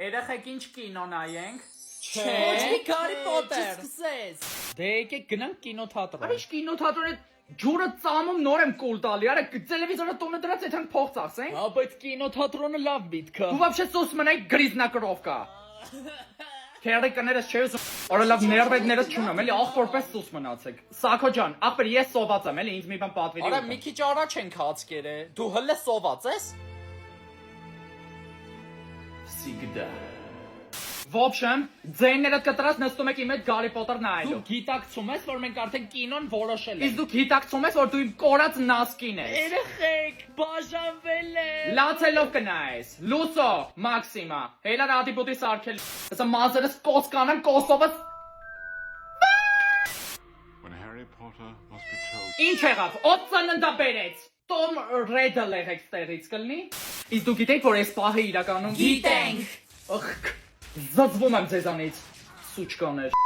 Երեխեք ինչ կինո նայենք։ Ոչ մի Հարի Պոտեր։ Չսկսես։ Դե եկեք գնանք կինոթատրոն։ Արիշ կինոթատրոնը ջուրը ծամում նոր եմ կուլ տալի, արա տելևիզորը տունը դրած այդքան փող ծախսենք։ Հա, բայց կինոթատրոնը լավ միտք է։ Դու вообще սոս մնայ գրիզնակրովկա։ Քերիկներս չէ ուզում, արա լավ ներվերներս չունեմ, էլի աղբորպես սոս մնացեք։ Սակո ջան, ախպեր ես սոված եմ, էլի ինձ մի բան պատվիրի։ Արա մի քիչ առաջ ենք հացկեր է։ Դու հլը սոված ես։ Սիգդա։ В общем, ձայները կտրած նստում եք իմ հետ Հարի Պոտեր նայելու։ Դու գիտակցում ես, որ մենք արդեն կինոն որոշել ենք։ Իսկ դու գիտակցում ես, որ դու իմ կորած նասկին ես։ Երեխեք, բաժանվել է։ Լացելով կնայես։ Լուսո, Մաքսիմա, հելա ռադիբոտի սարքել։ Ասա մազերս կոսկանան կոսովը։ When Harry Potter was betrothed. Ինչ եղավ։ Օծաննդա բերեց։ Տոմ Ռեդլ եղեք ստերից կլնի։ Իսկ դու գիտեք, որ այս պահը իրականում Գիտենք։ Ախ, զզվում եմ ձեզանից։ Սուչկաներ։